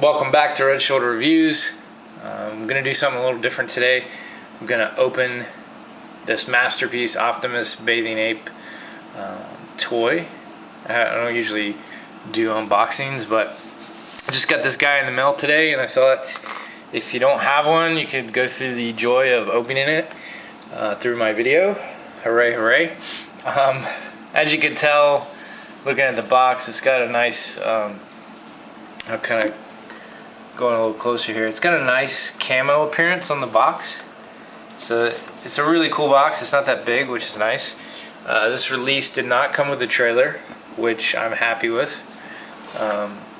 Welcome back to Red Shoulder Reviews. I'm going to do something a little different today. I'm going to open this Masterpiece Optimus Bathing Ape toy. I don't usually do unboxings, but I just got this guy in the mail today, and I thought if you don't have one, you could go through the joy of opening it through my video. Hooray, hooray. As you can tell, looking at the box, it's got a nice, I'll kind of going a little closer here. It's got a nice camo appearance on the box. So it's a really cool box. It's not that big, which is nice. This release did not come with a trailer, which I'm happy with,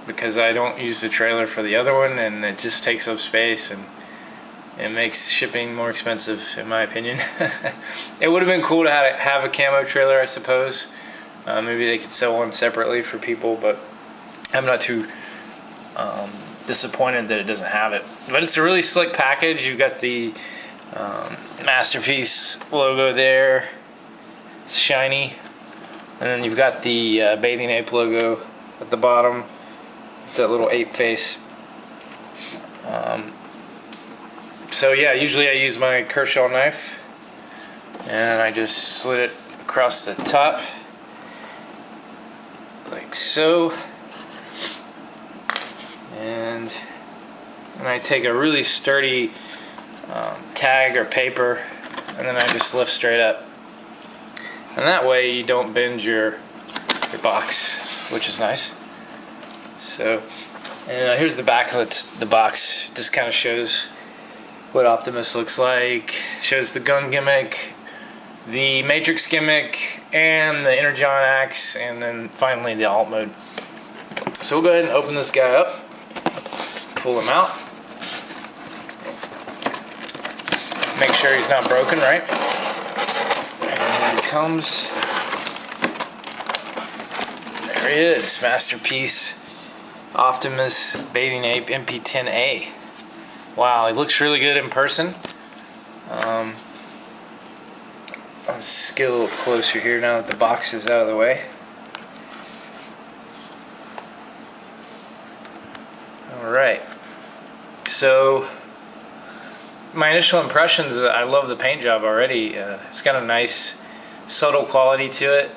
because I don't use the trailer for the other one, and it just takes up space and it makes shipping more expensive, in my opinion. It would have been cool to have a camo trailer, I suppose. Maybe they could sell one separately for people, but I'm not too disappointed that it doesn't have it. But it's a really slick package. You've got the Masterpiece logo there. It's shiny. And then you've got the Bathing Ape logo at the bottom. It's that little ape face. So yeah, usually I use my Kershaw knife, and I just slit it across the top like so, and I take a really sturdy tag or paper, and then I just lift straight up, and that way you don't bend your box, which is nice. So, and here's the back of the box. Just kind of shows what Optimus looks like. Shows the gun gimmick, the Matrix gimmick, and the Energon axe, and then finally the alt mode. So we'll go ahead and open this guy up, pull him out, make sure he's not broken, right? And here he comes. There he is, Masterpiece Optimus Bathing Ape MP10A. Wow, he looks really good in person. Let's get a little closer here now that the box is out of the way. Alright, so my initial impressions, I love the paint job already. It's got a nice subtle quality to it.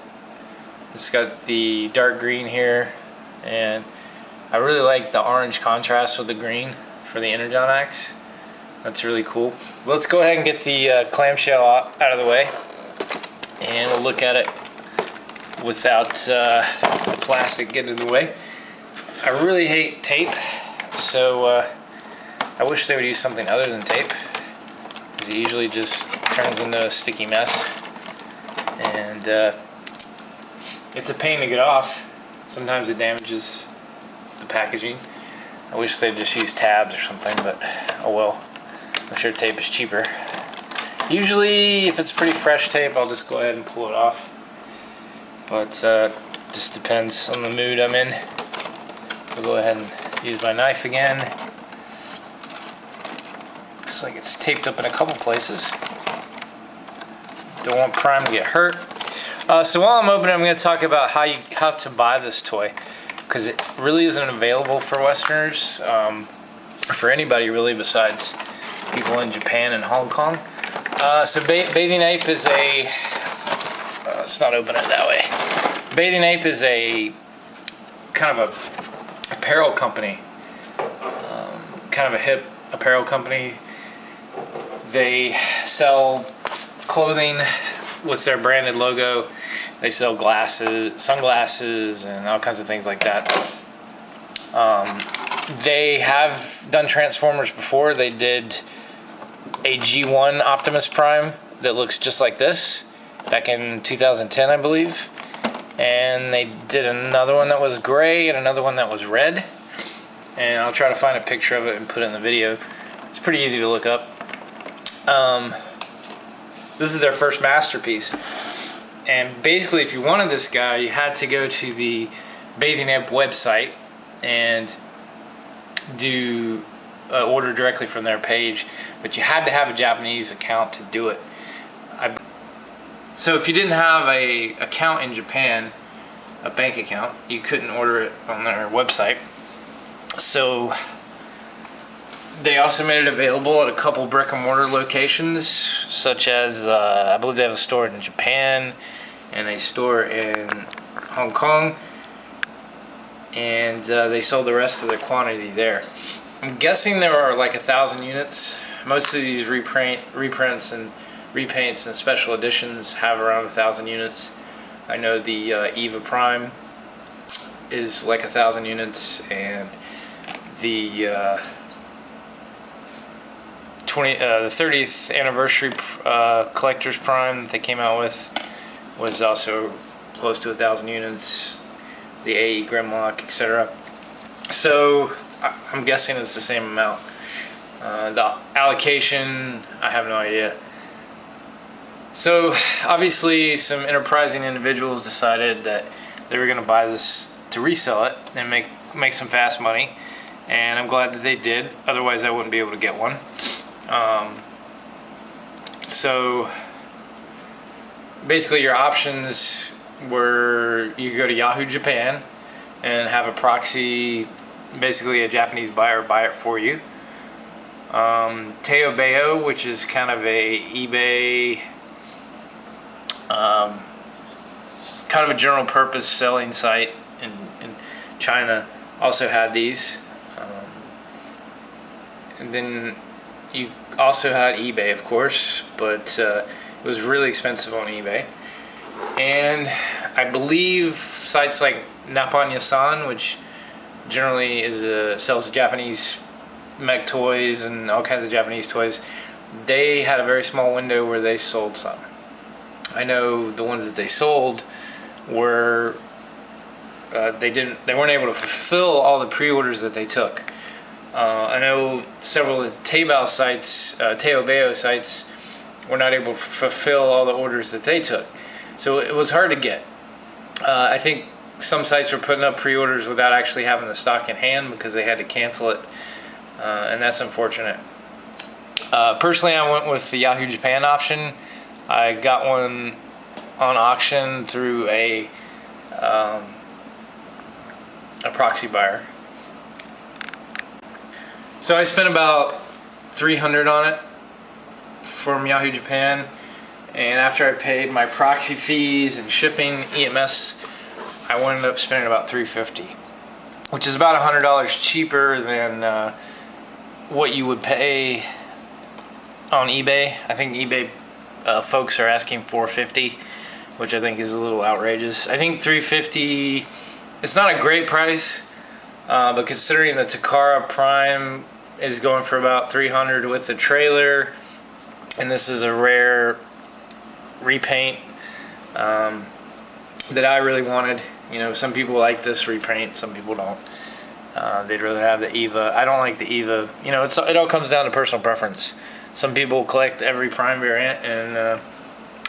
It's got the dark green here, and I really like the orange contrast with the green for the Energon axe. That's really cool. Let's go ahead and get the clamshell out of the way, and we'll look at it without the plastic getting in the way. I really hate tape, so I wish they would use something other than tape, because it usually just turns into a sticky mess, and it's a pain to get off. Sometimes it damages the packaging. I wish they'd just use tabs or something, but oh well. I'm sure tape is cheaper. Usually, if it's pretty fresh tape, I'll just go ahead and pull it off. But just depends on the mood I'm in. I'll go ahead and use my knife again. Looks like it's taped up in a couple places. Don't want Prime to get hurt. So while I'm opening, I'm going to talk about how to buy this toy, because it really isn't available for Westerners, for anybody really besides people in Japan and Hong Kong. So Bathing Ape is a, let's not open it that way. Bathing Ape is a kind of a apparel company, kind of a hip apparel company. They sell clothing with their branded logo. They sell glasses, sunglasses, and all kinds of things like that. They have done Transformers before. They did a G1 Optimus Prime that looks just like this back in 2010, I believe. And they did another one that was gray and another one that was red. And I'll try to find a picture of it and put it in the video. It's pretty easy to look up. This is their first Masterpiece. And basically, if you wanted this guy, you had to go to the Bathing Ape website and do order directly from their page, but you had to have a Japanese account to do it. So if you didn't have a account in Japan, a bank account, you couldn't order it on their website. So they also made it available at a couple brick and mortar locations, such as I believe they have a store in Japan and a store in Hong Kong, and they sold the rest of the quantity there. I'm guessing there are like 1,000 units. Most of these reprints and repaints and special editions have around 1,000 units. I know the Eva Prime is like 1,000 units, and the 30th anniversary collector's prime that they came out with was also close to 1,000 units. The AE Grimlock, etc. So I'm guessing it's the same amount. The allocation, I have no idea. So obviously some enterprising individuals decided that they were going to buy this to resell it and make some fast money, and I'm glad that they did. Otherwise I wouldn't be able to get one. So basically your options were you could go to Yahoo Japan and have a proxy, basically a Japanese buyer, buy it for you. Teobeo, which is kind of a eBay, kind of a general purpose selling site in China, also had these. And then you also had eBay, of course, but it was really expensive on eBay. And I believe sites like Nappan-Yasan, which generally sells Japanese mech toys and all kinds of Japanese toys, they had a very small window where they sold some. I know the ones that they sold were they weren't able to fulfill all the pre-orders that they took. I know several of the Teobeo sites were not able to fulfill all the orders that they took, so it was hard to get. I think some sites were putting up pre-orders without actually having the stock in hand because they had to cancel it, and that's unfortunate. Personally, I went with the Yahoo Japan option. I got one on auction through a proxy buyer. So I spent about $300 on it from Yahoo Japan, and after I paid my proxy fees and shipping, EMS, I wound up spending about $350, which is about $100 cheaper than what you would pay on eBay. I think eBay folks are asking $450, which I think is a little outrageous. I think $350, it's not a great price, but considering the Takara Prime is going for about $300 with the trailer, and this is a rare repaint that I really wanted. You know, some people like this repaint, some people don't. They'd rather have the Eva. I don't like the Eva. You know, it all comes down to personal preference. Some people collect every Prime variant, and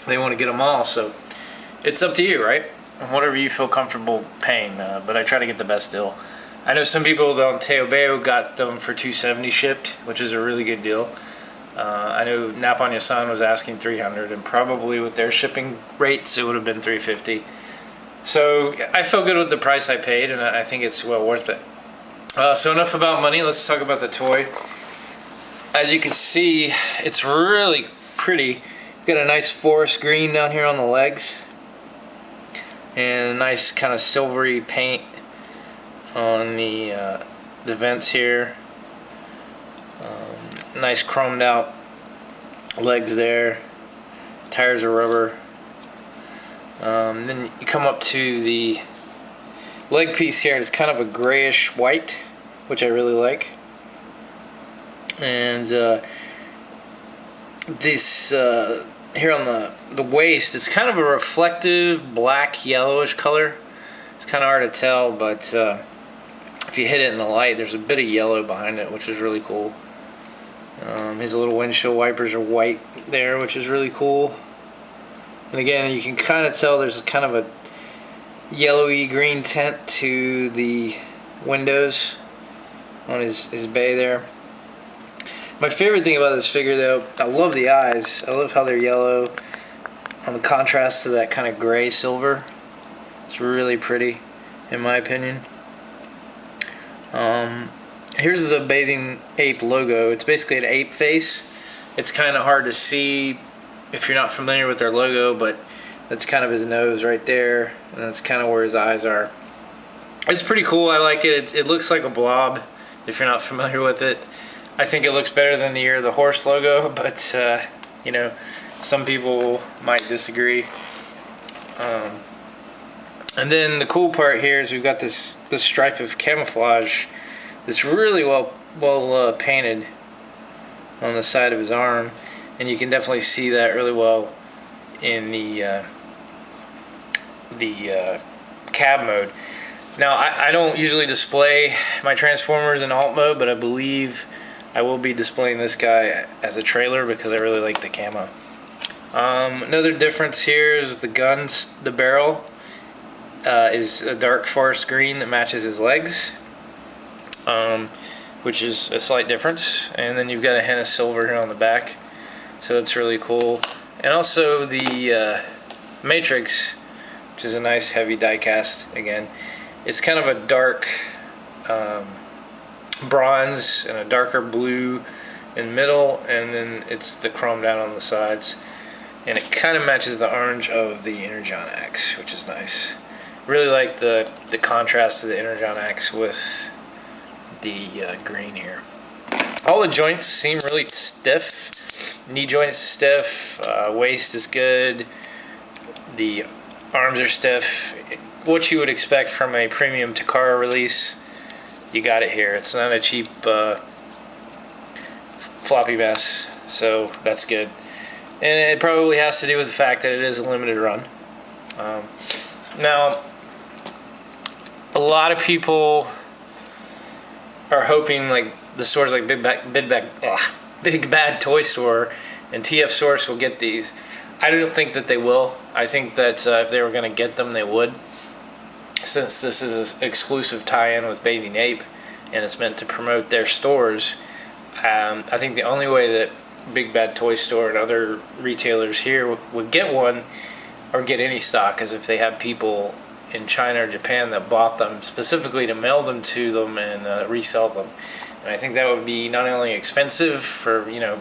they want to get them all, so it's up to you, right? Whatever you feel comfortable paying, but I try to get the best deal. I know some people on Teobeo got them for $270 shipped, which is a really good deal. I know Nappan-Yasan was asking $300, and probably with their shipping rates it would have been $350. So I feel good with the price I paid, and I think it's well worth it. So enough about money, let's talk about the toy. As you can see, it's really pretty. Got a nice forest green down here on the legs, and a nice kind of silvery paint on the vents here. Nice chromed out legs there. Tires are rubber. Then you come up to the leg piece here. It's kind of a grayish white, which I really like. And this here on the waist, it's kind of a reflective black yellowish color. It's kind of hard to tell, but if you hit it in the light, there's a bit of yellow behind it, which is really cool. His little windshield wipers are white there, which is really cool. And again, you can kind of tell there's kind of a yellowy green tint to the windows on his bay there. My favorite thing about this figure, though, I love the eyes. I love how they're yellow on the contrast to that kind of gray silver. It's really pretty, in my opinion. Here's the Bathing Ape logo. It's basically an ape face. It's kind of hard to see if you're not familiar with their logo, but that's kind of his nose right there, and that's kind of where his eyes are. It's pretty cool. I like it. It looks like a blob if you're not familiar with it. I think it looks better than the Year of the Horse logo, but you know, some people might disagree. And then the cool part here is we've got this stripe of camouflage that's really well painted on the side of his arm, and you can definitely see that really well in the cab mode. Now I don't usually display my Transformers in alt mode, but I believe I will be displaying this guy as a trailer because I really like the camo. Another difference here is the guns. The barrel is a dark forest green that matches his legs, which is a slight difference. And then you've got a hint of silver here on the back, so that's really cool. And also the matrix, which is a nice heavy die cast again. It's kind of a dark bronze and a darker blue in the middle, and then it's the chromed out on the sides, and it kind of matches the orange of the Energon Axe, which is nice. Really like the contrast to the Energon Axe with the green here. All the joints seem really stiff. Knee joint is stiff, waist is good, the arms are stiff. What you would expect from a premium Takara release, you got it here. It's not a cheap floppy mess, so that's good. And it probably has to do with the fact that it is a limited run. Now, a lot of people are hoping like the stores like Big Bad Toy Store and TF Source will get these. I don't think that they will. I think that if they were going to get them, they would. Since this is an exclusive tie-in with Bathing Ape and it's meant to promote their stores, I think the only way that Big Bad Toy Store and other retailers here would get one or get any stock is if they have people in China or Japan that bought them specifically to mail them to them and resell them. And I think that would be not only expensive for, you know,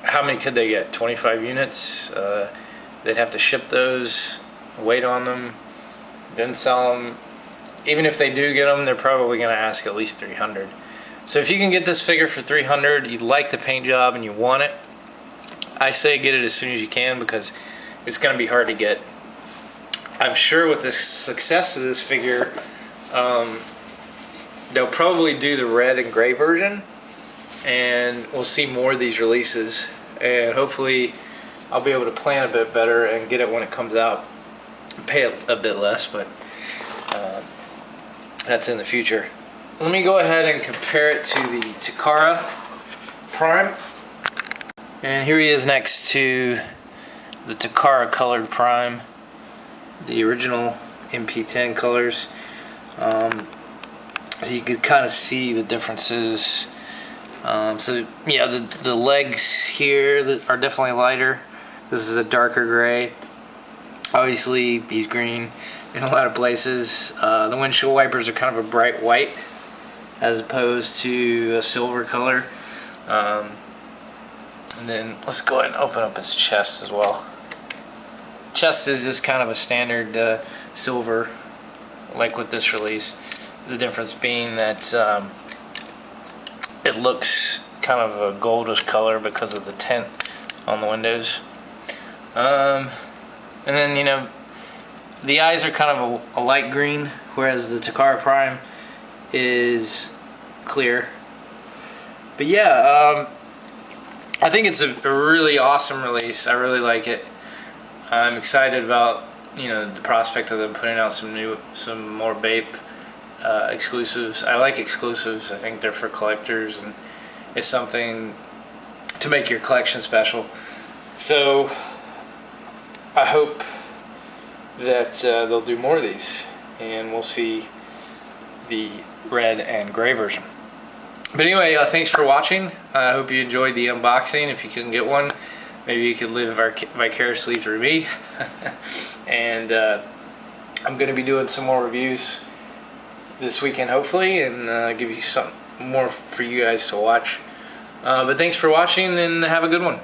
how many could they get? 25 units? They'd have to ship those, wait on them, then sell them. Even if they do get them, they're probably going to ask at least 300. So if you can get this figure for 300, you like the paint job and you want it, I say get it as soon as you can because it's going to be hard to get. I'm sure with the success of this figure, they'll probably do the red and gray version, and we'll see more of these releases, and hopefully I'll be able to plan a bit better and get it when it comes out. Pay a bit less, but that's in the future. Let me go ahead and compare it to the Takara Prime, and here he is next to the Takara colored Prime, the original MP10 colors. So you could kind of see the differences. So yeah, the legs here are definitely lighter. This is a darker gray. Obviously he's green in a lot of places. The windshield wipers are kind of a bright white as opposed to a silver color. And then let's go ahead and open up his chest as well. Chest is just kind of a standard silver, like with this release. The difference being that it looks kind of a goldish color because of the tint on the windows. And then, you know, the eyes are kind of a light green, whereas the Takara Prime is clear. But yeah, I think it's a really awesome release. I really like it. I'm excited about, you know, the prospect of them putting out some more Bape exclusives. I like exclusives. I think they're for collectors, and it's something to make your collection special. So I hope that they'll do more of these, and we'll see the red and gray version. But anyway, thanks for watching. I hope you enjoyed the unboxing. If you couldn't get one, maybe you could live vicariously through me. And I'm going to be doing some more reviews this weekend, hopefully, and give you some more for you guys to watch. But thanks for watching, and have a good one.